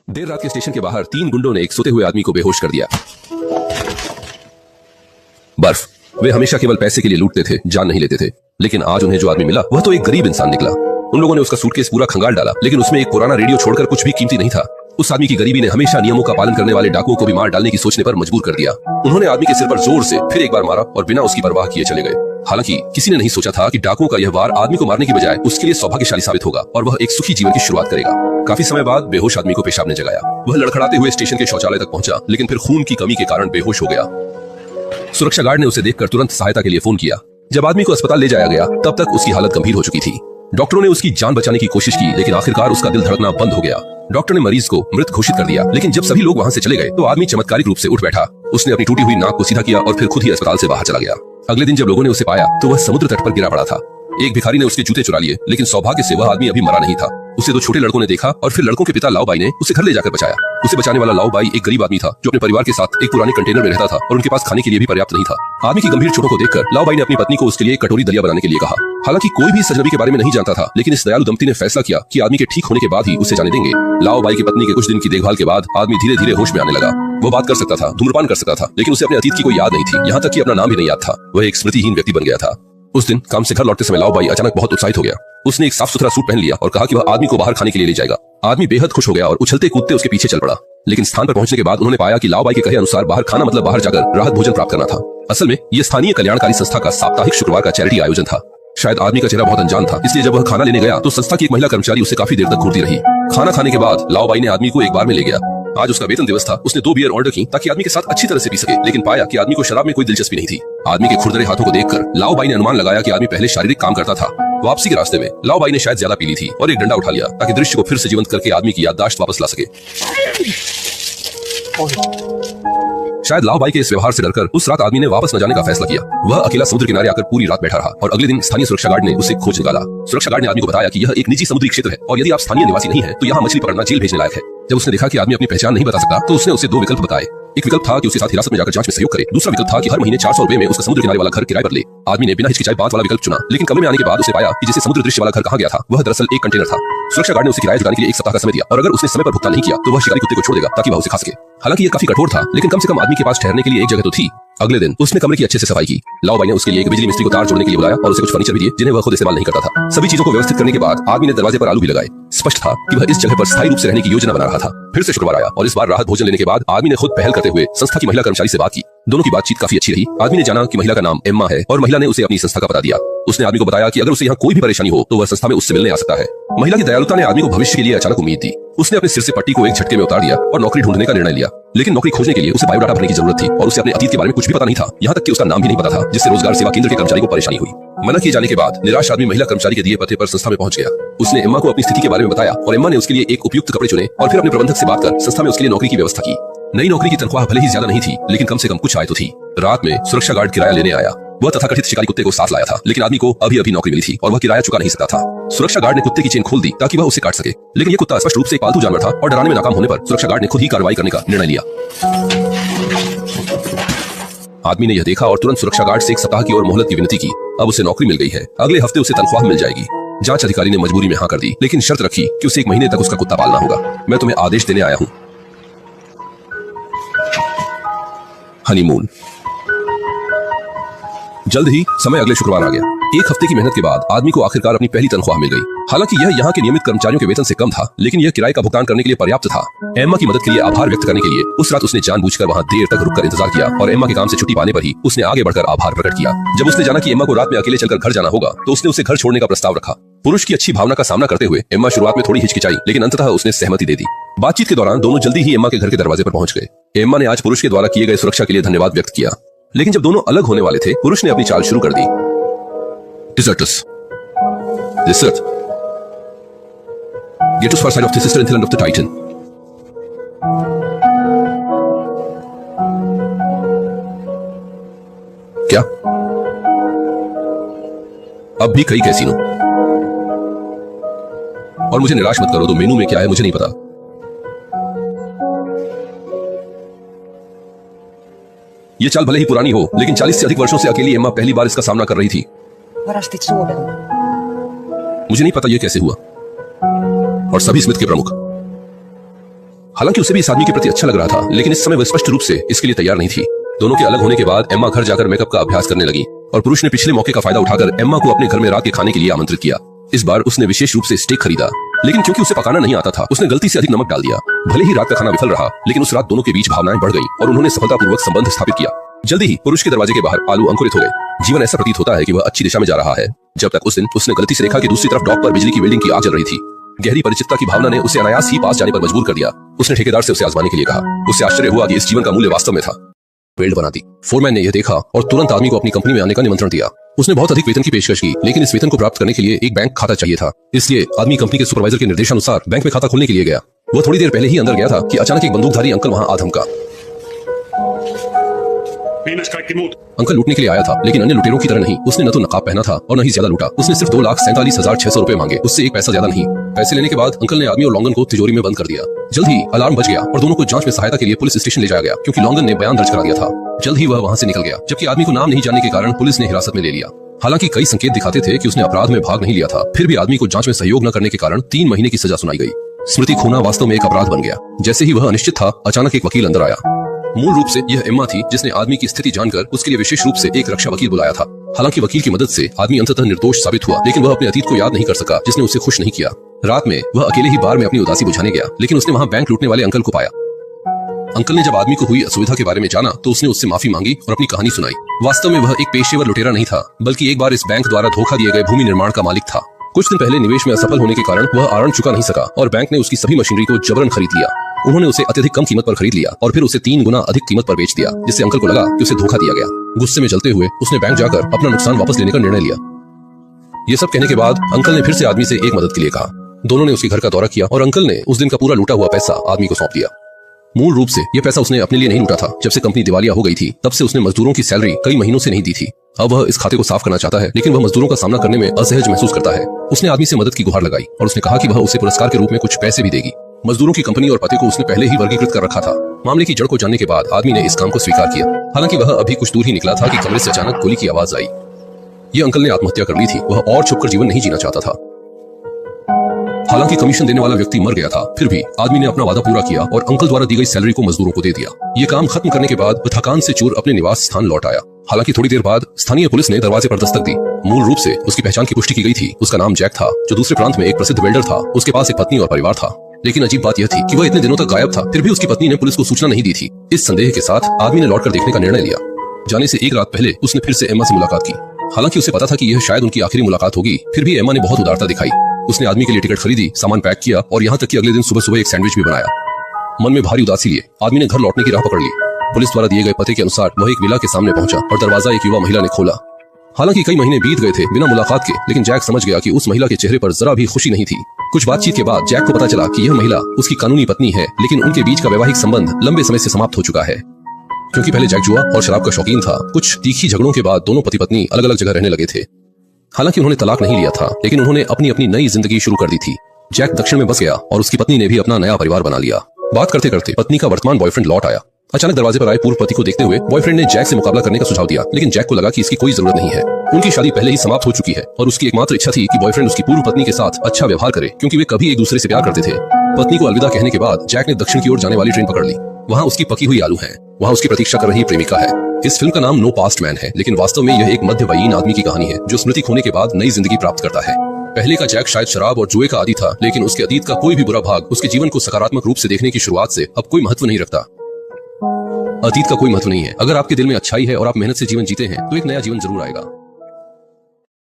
देर रात के स्टेशन के बाहर 3 गुंडों ने एक सोते हुए आदमी को बेहोश कर दिया। बर्फ। वे हमेशा केवल पैसे के लिए लूटते थे, जान नहीं लेते थे। लेकिन आज उन्हें जो आदमी मिला वह तो एक गरीब इंसान निकला। उन लोगों ने उसका सूटकेस पूरा खंगाल डाला, लेकिन उसमें एक पुराना रेडियो छोड़कर कुछ भी कीमती नहीं था। उस आदमी की गरीबी ने हमेशा नियमों का पालन करने वाले डाकुओं को भी मार डालने की सोचने पर मजबूर कर दिया। उन्होंने आदमी के सिर पर जोर से फिर एक बार मारा और बिना उसकी परवाह किए चले गए। हालांकि किसी ने नहीं सोचा था कि डाकुओं का यह वार आदमी को मारने की बजाय उसके लिए सौभाग्यशाली साबित होगा और वह एक सुखी जीवन की शुरुआत करेगा। काफी समय बाद बेहोश आदमी को पेशाब ने जगाया। वह लड़खड़ाते हुए स्टेशन के शौचालय तक पहुंचा, लेकिन फिर खून की कमी के कारण बेहोश हो गया। सुरक्षा गार्ड ने उसे देखकर तुरंत सहायता के लिए फोन किया। जब आदमी को अस्पताल ले जाया गया तब तक उसकी हालत गंभीर हो चुकी थी। डॉक्टरों ने उसकी जान बचाने की कोशिश की, लेकिन आखिरकार उसका दिल धड़कना बंद हो गया। डॉक्टर ने मरीज को मृत घोषित कर दिया, लेकिन जब सभी लोग वहां से चले गए तो आदमी चमत्कारिक रूप से उठ बैठा। उसने अपनी टूटी हुई नाक को सीधा किया और फिर खुद ही अस्पताल से बाहर चला गया। अगले दिन जब लोगों ने उसे पाया तो वह समुद्र तट पर गिरा पड़ा था। एक भिखारी ने उसके जूते चुरा लिए, लेकिन सौभाग्य से वह आदमी अभी मरा नहीं था। उसे 2 छोटे लड़कों ने देखा और फिर लड़कों के पिता लाओ बाई ने उसे घर ले जाकर बचाया। उसे बचाने वाला लाओ बाई एक गरीब आदमी था जो अपने परिवार के साथ एक पुराने कंटेनर में रहता था और उनके पास खाने के लिए भी पर्याप्त नहीं था। आदमी की गंभीर चोटों को देखकर लाओ बाई ने अपनी पत्नी को उसके लिए एक कटोरी दलिया बनाने के लिए कहा। हालांकि कोई भी इस अजनबी के बारे में नहीं जानता था, लेकिन इस दयालु दंपति ने फैसला किया कि आदमी के ठीक होने के बाद ही उसे जाने देंगे। लाओ बाई की पत्नी के कुछ दिन की देखभाल के बाद आदमी धीरे धीरे होश में आने लगा। वो बात कर सकता था, धूम्रपान कर सकता था, लेकिन उसे अपने अतीत की कोई याद नहीं थी। यहाँ तक कि अपना नाम भी नहीं याद था। वह एक स्मृतिहीन व्यक्ति बन गया था। उस दिन काम से घर लौटते समय लाओ बाई अचानक बहुत उत्साहित हो गया। उसने एक साफ सुथरा सूट पहन लिया और कहा कि वह आदमी को बाहर खाने के लिए ले जाएगा। आदमी बेहद खुश हो गया और उछलते कूदते उसके पीछे चल पड़ा। लेकिन स्थान पर पहुंचने के बाद उन्होंने पाया कि लाओ बाई के कहे अनुसार बाहर खाना मतलब बाहर जाकर राहत भोजन प्राप्त करना था। असल में यह स्थानीय कल्याणकारी संस्था का साप्ताहिक शुक्रवार का चैरिटी आयोजन था। शायद आदमी का चेहरा बहुत अनजान था, इसलिए जब वह खाना लेने गया तो संस्था की एक महिला कर्मचारी उसे काफी देर तक घूरती रही। खाना खाने के बाद लाओ बाई ने आदमी को एक बार में ले गया। आज उसका वेतन दिवस था। उसने 2 बियर ऑर्डर की ताकि आदमी के साथ अच्छी तरह से पी सके, लेकिन पाया कि आदमी को शराब में कोई दिलचस्पी नहीं थी। आदमी के खुरदरे हाथों को देखकर लाओ बाई ने अनुमान लगाया कि आदमी पहले शारीरिक काम करता था। वापसी के रास्ते में लाओ बाई ने शायद ज्यादा पी ली थी और एक डंडा उठा लिया ताकि दृश्य को फिर से जीवंत करके आदमी की याददाश्त वापस ला सके। शायद लाओ बाई के इस व्यवहार से डरकर उस रात आदमी ने वापस न जाने का फैसला किया। वह अकेला समुद्र किनारे आकर पूरी रात बैठा रहा और अगले दिन स्थानीय सुरक्षा गार्ड ने उसे खोज निकाला। सुरक्षा गार्ड ने आदमी को बताया कि यह एक निजी समुद्री क्षेत्र है और यदि आप स्थानीय निवासी नहीं है तो यहाँ मछली पकड़ना जेल भेजने लायक है। जब उसने देखा कि आदमी अपनी पहचान नहीं बता सकता तो उसने उसे 2 विकल्प बताए। एक विकल्प था कि उसे साथ हिरासत में जाकर जांच में सहयोग करे। दूसरा विकल्प था कि हर महीने 400 रुपए में उसका समुद्र किनारे वाला घर किराए पर ले। आदमी ने बिना हिचकिचाए बात वाला विकल्प चुना, लेकिन कमरे में आने के बाद उसे पाया कि जिसे समुद्र दृश्य वाला घर कहा गया था वह दरअसल एक कंटेनर था। सुरक्षा गार्ड ने उसे किराया चुकाने के लिए 1 सप्ताह का समय दिया और अगर उसने समय पर भुगतान नहीं किया तो वह शिकारी कुत्ते को छोड़ देगा ताकि वह उसे खा सके। हालांकि यह काफी कठोर था, लेकिन कम से कम आदमी के पास ठहरने के लिए एक जगह तो थी। अगले दिन उसने कमरे की अच्छे से सफाई की। लाओ बाई ने उसके लिए एक बिजली मिस्त्री को तार जोड़ने के लिए बुलाया और उसे कुछ फर्नीचर भी दिए जिन्हें वह खुद इस्तेमाल नहीं करता था। सभी चीजों को व्यवस्थित करने के बाद आदमी ने दरवाजे पर आलू भी लगाए। स्पष्ट था कि वह इस जगह पर स्थायी रूप से रहने की योजना बना रहा था। फिर से शुक्रवार आया और इस बार राहत भोजन लेने के बाद आदमी ने खुद पहल करते हुए संस्था की महिला कर्मचारी से बात की। दोनों की बातचीत काफी अच्छी रही। आदमी ने जाना कि महिला का नाम एम्मा है और महिला ने उसे अपनी संस्था का पता दिया। उसने आदमी को बताया कि अगर उसे यहाँ कोई भी परेशानी हो तो वह संस्था में उससे मिलने आ सकता है। महिला की दयालुता ने आदमी को भविष्य के लिए अचानक उम्मीद दी। उसने अपने सिर से पट्टी को एक झटके में उतार दिया और नौकरी ढूंढने का निर्णय लिया। लेकिन नौकरी खोजने के लिए उसे बायोडाटा भरने की जरूरत थी और उसे अपने अतीत के बारे में कुछ भी पता नहीं था। यहाँ तक कि उसका नाम भी नहीं पता था, जिससे रोजगार सेवा केंद्र के कर्मचारी को परेशानी हुई। मना किए जाने के बाद निराश आदमी महिला कर्मचारी के दिए पते पर संस्था में पहुंच गया। उसने एम्मा को अपनी स्थिति के बारे में बताया और एम्मा ने उसके लिए एक उपयुक्त कपड़े चुने और फिर अपने प्रबंधक से बात कर संस्था में उसके लिए नौकरी की व्यवस्था की। नई नौकरी की तनख्वाह भले ही ज्यादा नहीं थी, लेकिन कम से कम कुछ आय तो थी। रात में सुरक्षा गार्ड किराया लेने आया। वह तथाकथित शिकारी कुत्ते को साथ लाया था, लेकिन आदमी को अभी अभी नौकरी मिली थी और वह किराया चुका नहीं सकता था। सुरक्षा गार्ड ने कुत्ते की चेन खोल दी ताकि वह उसे काट सके, लेकिन यह कुत्ता स्पष्ट रूप से एक पालतू जानवर था और डराने में नाकाम होने पर सुरक्षा गार्ड ने खुद ही कार्रवाई करने का निर्णय लिया। आदमी ने यह देखा और तुरंत सुरक्षा गार्ड से 1 सप्ताह की और मोहलत की विनती की। अब उसे नौकरी मिल गई है, अगले हफ्ते उसे तनख्वाह मिल जाएगी। जांच अधिकारी ने मजबूरी में हाँ कर दी, लेकिन शर्त रखी कि उसे 1 महीने तक उसका कुत्ता पालना होगा। मैं तुम्हें आदेश देने आया हूँ। हनीमून। जल्द ही समय अगले शुक्रवार आ गया। 1 हफ्ते की मेहनत के बाद आदमी को आखिरकार अपनी पहली तनख्वाह मिल गई। हालांकि यह यहाँ के नियमित कर्मचारियों के वेतन से कम था, लेकिन यह किराए का भुगतान करने के लिए पर्याप्त था। एम्मा की मदद के लिए आभार व्यक्त करने के लिए उस रात उसने जानबूझकर वहाँ देर तक रुककर इंतजार किया और एम्मा के काम से छुट्टी पाने पर ही उसने आगे बढ़कर आभार प्रकट किया। जब उसने जाना कि एम्मा को रात में अकेले चलकर घर जाना होगा तो उसने उसे घर छोड़ने का प्रस्ताव रखा। पुरुष की अच्छी भावना का सामना करते हुए एम्मा शुरुआत में थोड़ी हिचकिचाई, लेकिन अंततः उसने सहमति दे दी। बातचीत के दौरान दोनों जल्दी ही एम्मा के घर के दरवाजे पर पहुंच गए। एम्मा ने आज पुरुष के द्वारा किए गए सुरक्षा के लिए धन्यवाद व्यक्त किया, लेकिन जब दोनों अलग होने वाले थे पुरुष ने अपनी चाल शुरू कर दी। डिजर्टस, dessert, get us far side of the sister and land of the Titan. क्या? अब भी कई कैसीनो। और मुझे निराश मत करो, तो मेनू में क्या है मुझे नहीं पता। ये चाल भले ही पुरानी हो, लेकिन 40 से अधिक वर्षों से अकेली एम्मा पहली बार इसका सामना कर रही थी। मुझे नहीं पता यह कैसे हुआ। और सभी स्मिथ के प्रमुख हालांकि उसे भी इस आदमी के प्रति अच्छा लग रहा था, लेकिन इस समय वह स्पष्ट रूप से इसके लिए तैयार नहीं थी। दोनों के अलग होने के बाद एम्मा घर जाकर मेकअप का अभ्यास करने लगी और पुरुष ने पिछले मौके का फायदा उठाकर एम्मा को अपने घर में रात के खाने के लिए आमंत्रित किया। इस बार उसने विशेष रूप से स्टेक खरीदा, लेकिन क्योंकि उसे पकाना नहीं आता था, उसने गलती से अधिक नमक डाल दिया। भले ही रात का खाना विफल रहा, लेकिन उस रात दोनों के बीच भावनाएं बढ़ गईं और उन्होंने सफलतापूर्वक संबंध स्थापित किया। जल्दी ही पुरुष के दरवाजे के बाहर आलू अंकुरित हो गए। जीवन ऐसा प्रतीत होता है कि वह अच्छी दिशा में जा रहा है, जब तक उस दिन उसने गलती से देखा कि दूसरी तरफ डॉक पर बिजली की वेल्डिंग की आग जल रही थी। गहरी परिचितता की भावना ने उसे अनायास ही पास जाने पर मजबूर कर दिया। उसने ठेकेदार से उसे आजमाने के लिए कहा। उससे आश्चर्य हुआ कि इस जीवन का मूल्य वास्तव में था वेल्ड बनाती। फोरमैन ने यह देखा और तुरंत आदमी को अपनी कंपनी में आने का निमंत्रण दिया। उसने बहुत अधिक वेतन की पेशकश की, लेकिन इस वेतन को प्राप्त करने के लिए एक बैंक खाता चाहिए था। इसलिए आदमी कंपनी के सुपरवाइजर के निर्देशानुसार बैंक में खाता खोलने के लिए गया। वह थोड़ी देर पहले ही अंदर गया था कि अचानक एक बंदूकधारी अंकल वहां आ धमका। अंकल लूटने के लिए आया था, लेकिन अन्य लुटेरों की तरह नहीं। उसने न तो नकाब पहना था और न ही ज्यादा लूटा। उसने सिर्फ 2,47,600 रुपए मांगे, उससे एक पैसा ज्यादा नहीं। पैसे लेने के बाद अंकल ने आदमी और लॉन्गन को तिजोरी में बंद कर दिया। जल्द ही अलार्म बज गया और दोनों को जांच में सहायता के लिए पुलिस स्टेशन ले जाया गया, क्योंकि लॉन्गन ने बयान दर्ज करा दिया था। जल्द ही वह वहां से निकल गया, जबकि आदमी को नाम नहीं जानने के कारण पुलिस ने हिरासत में ले लिया। हालांकि कई संकेत दिखाते थे कि उसने अपराध में भाग नहीं लिया था, फिर भी आदमी को जांच में सहयोग न करने के कारण 3 महीने की सजा सुनाई गई। स्मृति खोना वास्तव में एक अपराध बन गया। जैसे ही वह अनिश्चित था, अचानक एक वकील अंदर आया। मूल रूप से यह एम्मा थी, जिसने आदमी की स्थिति जानकर उसके लिए विशेष रूप से एक रक्षा वकील बुलाया था। हालांकि वकील की मदद से आदमी अंततः निर्दोष साबित हुआ, लेकिन वह अपने अतीत को याद नहीं कर सका, जिसने उसे खुश नहीं किया। रात में वह अकेले ही बार में अपनी उदासी बुझाने गया, लेकिन उसने वहां बैंक लूटने वाले अंकल को पाया। अंकल ने जब आदमी को हुई असुविधा के बारे में जाना, तो उसने उससे माफी मांगी और अपनी कहानी सुनाई। वास्तव में वह एक पेशेवर लुटेरा नहीं था, बल्कि एक बार इस बैंक द्वारा धोखा दिए गए भूमि निर्माण का मालिक था। कुछ दिन पहले निवेश में असफल होने के कारण वह आरण चुका नहीं सका और बैंक ने उसकी सभी मशीनरी को जबरन खरीद लिया। उन्होंने उसे अत्यधिक कम कीमत पर खरीद लिया और फिर उसे 3 गुना अधिक कीमत पर बेच दिया, जिससे अंकल को लगा कि उसे धोखा दिया गया। गुस्से में जलते हुए उसने बैंक जाकर अपना नुकसान वापस लेने का निर्णय लिया। ये सब कहने के बाद अंकल ने फिर से आदमी से एक मदद के लिए कहा। दोनों ने उसके घर का दौरा किया और अंकल ने उस दिन का पूरा लूटा हुआ पैसा आदमी को सौंप दिया। मूल रूप से यह पैसा उसने अपने लिए नहीं लूटा था। जब से कंपनी दिवालिया हो गई थी, तब से उसने मजदूरों की सैलरी कई महीनों से नहीं दी थी। अब वह इस खाते को साफ करना चाहता है, लेकिन वह मजदूरों का सामना करने में असहज महसूस करता है। उसने आदमी से मदद की गुहार लगाई और उसने कहा कि वह उसे पुरस्कार के रूप में कुछ पैसे भी देगी। मजदूरों की कंपनी और पते को उसने पहले ही वर्गीकृत कर रखा था। मामले की जड़ को जानने के बाद आदमी ने इस काम को स्वीकार किया। हालांकि वह अभी कुछ दूर ही निकला था कि कमरे से अचानक गोली की आवाज आई। ये अंकल ने आत्महत्या कर ली थी। वह और छुपकर जीवन नहीं जीना चाहता था। हालांकि कमीशन देने वाला व्यक्ति मर गया था, फिर भी आदमी ने अपना वादा पूरा किया और अंकल द्वारा दी गई सैलरी को मजदूरों को दे दिया। ये काम खत्म करने के बाद वह थकान से चूर अपने निवास स्थान लौट आया। हालांकि थोड़ी देर बाद स्थानीय पुलिस ने दरवाजे पर दस्तक दी। मूल रूप से उसकी पहचान की पुष्टि की गई थी। उसका नाम जैक था, जो दूसरे प्रांत में एक प्रसिद्ध वेल्डर था। उसके पास एक पत्नी और परिवार था। लेकिन अजीब बात यह थी कि वह इतने दिनों तक गायब था, फिर भी उसकी पत्नी ने पुलिस को सूचना नहीं दी थी। इस संदेह के साथ आदमी ने लौटकर देखने का निर्णय लिया। जाने से एक रात पहले उसने फिर से एम्मा से मुलाकात की। हालांकि उसे पता था कि यह शायद उनकी आखिरी मुलाकात होगी, फिर भी एम्मा ने बहुत उदारता दिखाई। उसने आदमी के लिए टिकट खरीदी, सामान पैक किया और यहाँ तक कि अगले दिन सुबह सुबह एक सैंडविच भी बनाया। मन में भारी उदासी लिए आदमी ने घर लौटने की राह पकड़ ली। पुलिस द्वारा दिए गए पते के अनुसार वह एक विला के सामने पहुंचा और दरवाजा एक युवा महिला ने खोला। हालांकि कई महीने बीत गए थे बिना मुलाकात के, लेकिन जैक समझ गया कि उस महिला के चेहरे पर जरा भी खुशी नहीं थी। कुछ बातचीत के बाद जैक को पता चला कि यह महिला उसकी कानूनी पत्नी है, लेकिन उनके बीच का वैवाहिक संबंध लंबे समय से समाप्त हो चुका है। क्योंकि पहले जैक जुआ और शराब का शौकीन था, कुछ तीखी झगड़ों के बाद दोनों पति पत्नी अलग अलग जगह रहने लगे थे। हालांकि उन्होंने तलाक नहीं लिया था, लेकिन उन्होंने अपनी अपनी नई जिंदगी शुरू कर दी थी। जैक दक्षिण में बस गया और उसकी पत्नी ने भी अपना नया परिवार बना लिया। बात करते करते पत्नी का वर्तमान बॉयफ्रेंड लौट आया। अचानक दरवाजे पर आए पूर्व पति को देखते हुए बॉयफ्रेंड ने जैक से मुकाबला करने का सुझाव दिया, लेकिन जैक को लगा कि इसकी कोई जरूरत नहीं है। उनकी शादी पहले ही समाप्त हो चुकी है और उसकी एकमात्र इच्छा थी कि बॉयफ्रेंड उसकी पूर्व पत्नी के साथ अच्छा व्यवहार करे, क्योंकि वे कभी एक दूसरे से प्यार करते थे। पत्नी को अलविदा कहने के बाद जैक ने दक्षिण की ओर जाने वाली ट्रेन पकड़ ली। वहाँ उसकी पकी हुई आलू है, वहाँ उसकी प्रतीक्षा कर रही प्रेमिका है। इस फिल्म का नाम नो पास्ट मैन है, लेकिन वास्तव में यह एक मध्यवयीन आदमी की कहानी है जो स्मृति खोने के बाद नई जिंदगी प्राप्त करता है। पहले का जैक शायद शराब और जुए का आदी था, लेकिन उसके अतीत का कोई भी बुरा भाग उसके जीवन को सकारात्मक रूप से देखने की शुरुआत से अब कोई महत्व नहीं रखता। अतीत का कोई महत्व नहीं है। अगर आपके दिल में अच्छाई है और आप मेहनत से जीवन जीते हैं, तो एक नया जीवन जरूर आएगा।